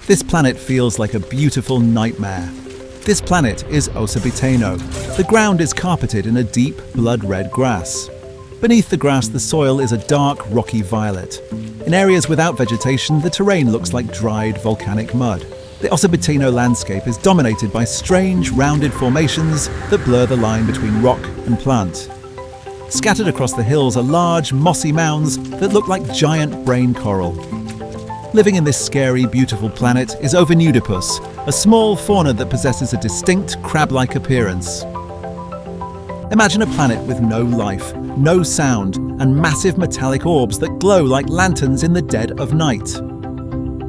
This planet feels like a beautiful nightmare. This planet is Osabyteno. The ground is carpeted in a deep, blood-red grass. Beneath the grass, the soil is a dark, rocky violet. In areas without vegetation, the terrain looks like dried volcanic mud. The Osabyteno landscape is dominated by strange, rounded formations that blur the line between rock and plant. Scattered across the hills are large, mossy mounds that look like giant brain coral. Living in this scary, beautiful planet is Ovineudypus, a small fauna that possesses a distinct crab-like appearance. Imagine a planet with no life, no sound, and massive metallic orbs that glow like lanterns in the dead of night.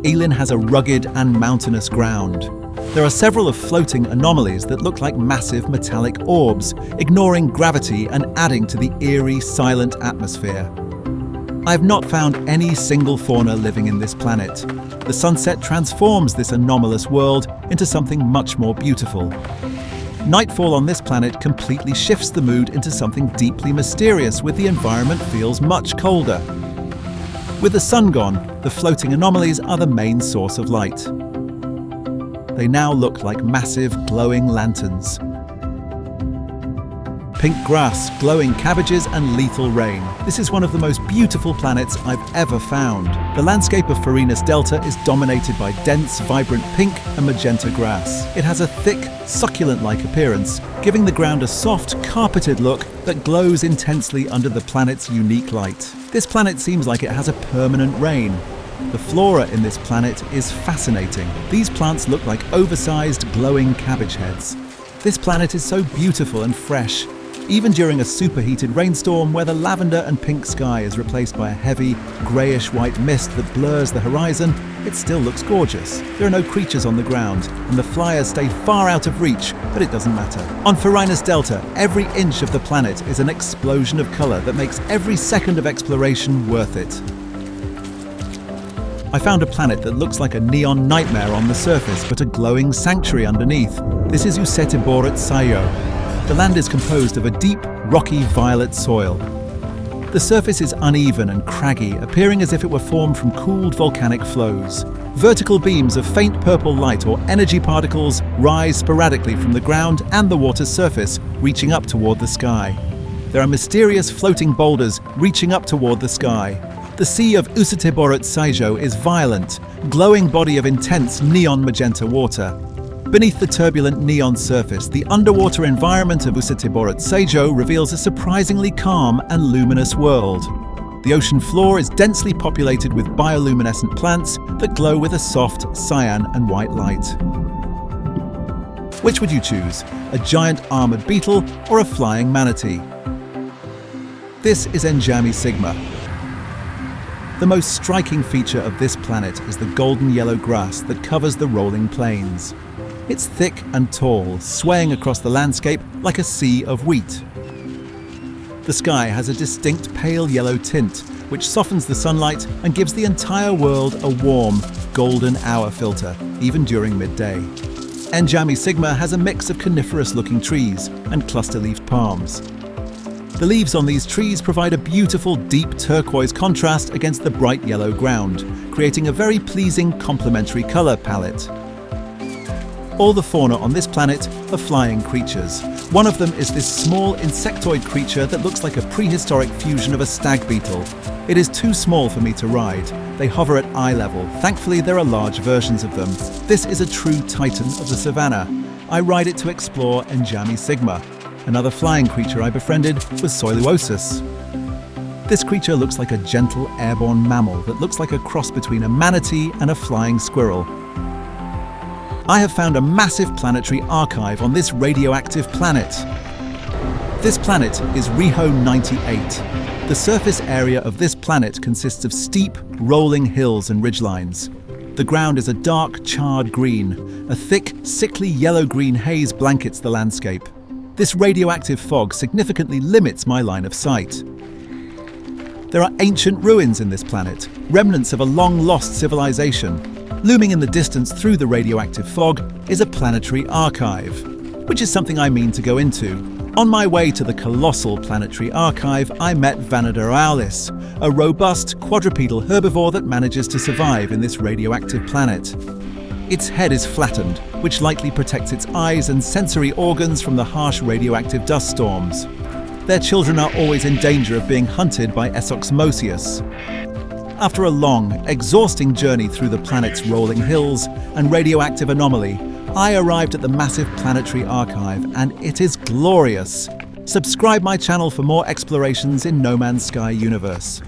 Elin has a rugged and mountainous ground. There are several of floating anomalies that look like massive metallic orbs, ignoring gravity and adding to the eerie, silent atmosphere. I have not found any single fauna living in this planet. The sunset transforms this anomalous world into something much more beautiful. Nightfall on this planet completely shifts the mood into something deeply mysterious, with the environment feels much colder. With the sun gone, the floating anomalies are the main source of light. They now look like massive, glowing lanterns. Pink grass, glowing cabbages, and lethal rain. This is one of the most beautiful planets I've ever found. The landscape of Farinus Delta is dominated by dense, vibrant pink and magenta grass. It has a thick, succulent-like appearance, giving the ground a soft, carpeted look that glows intensely under the planet's unique light. This planet seems like it has a permanent rain. The flora in this planet is fascinating. These plants look like oversized, glowing cabbage heads. This planet is so beautiful and fresh. Even during a superheated rainstorm where the lavender and pink sky is replaced by a heavy, greyish-white mist that blurs the horizon, it still looks gorgeous. There are no creatures on the ground, and the flyers stay far out of reach, but it doesn't matter. On Farinus Delta, every inch of the planet is an explosion of colour that makes every second of exploration worth it. I found a planet that looks like a neon nightmare on the surface, but a glowing sanctuary underneath. This is Useteborut Saijo. The land is composed of a deep, rocky violet soil. The surface is uneven and craggy, appearing as if it were formed from cooled volcanic flows. Vertical beams of faint purple light or energy particles rise sporadically from the ground and the water's surface, reaching up toward the sky. There are mysterious floating boulders reaching up toward the sky. The sea of Useteborut Saijo is violent, glowing body of intense neon magenta water. Beneath the turbulent neon surface, the underwater environment of Useteborut Saijo reveals a surprisingly calm and luminous world. The ocean floor is densely populated with bioluminescent plants that glow with a soft cyan and white light. Which would you choose, a giant armored beetle or a flying manatee? This is Enjami Sigma. The most striking feature of this planet is the golden yellow grass that covers the rolling plains. It's thick and tall, swaying across the landscape like a sea of wheat. The sky has a distinct pale yellow tint, which softens the sunlight and gives the entire world a warm, golden hour filter, even during midday. Enjami Sigma has a mix of coniferous-looking trees and cluster-leafed palms. The leaves on these trees provide a beautiful, deep turquoise contrast against the bright yellow ground, creating a very pleasing complementary color palette. All the fauna on this planet are flying creatures. One of them is this small insectoid creature that looks like a prehistoric fusion of a stag beetle. It is too small for me to ride. They hover at eye level. Thankfully, there are large versions of them. This is a true titan of the savannah. I ride it to explore Enjami Sigma. Another flying creature I befriended was Soiluosus. This creature looks like a gentle airborne mammal that looks like a cross between a manatee and a flying squirrel. I have found a massive planetary archive on this radioactive planet. This planet is Riho 98. The surface area of this planet consists of steep, rolling hills and ridgelines. The ground is a dark, charred green. A thick, sickly yellow-green haze blankets the landscape. This radioactive fog significantly limits my line of sight. There are ancient ruins in this planet, remnants of a long-lost civilization. Looming in the distance through the radioactive fog is a planetary archive, which is something I mean to go into. On my way to the colossal planetary archive, I met Vanadauralis, a robust quadrupedal herbivore that manages to survive in this radioactive planet. Its head is flattened, which likely protects its eyes and sensory organs from the harsh radioactive dust storms. Their children are always in danger of being hunted by Esoxmosius. After a long, exhausting journey through the planet's rolling hills and radioactive anomaly, I arrived at the massive planetary archive, and it is glorious. Subscribe my channel for more explorations in No Man's Sky universe.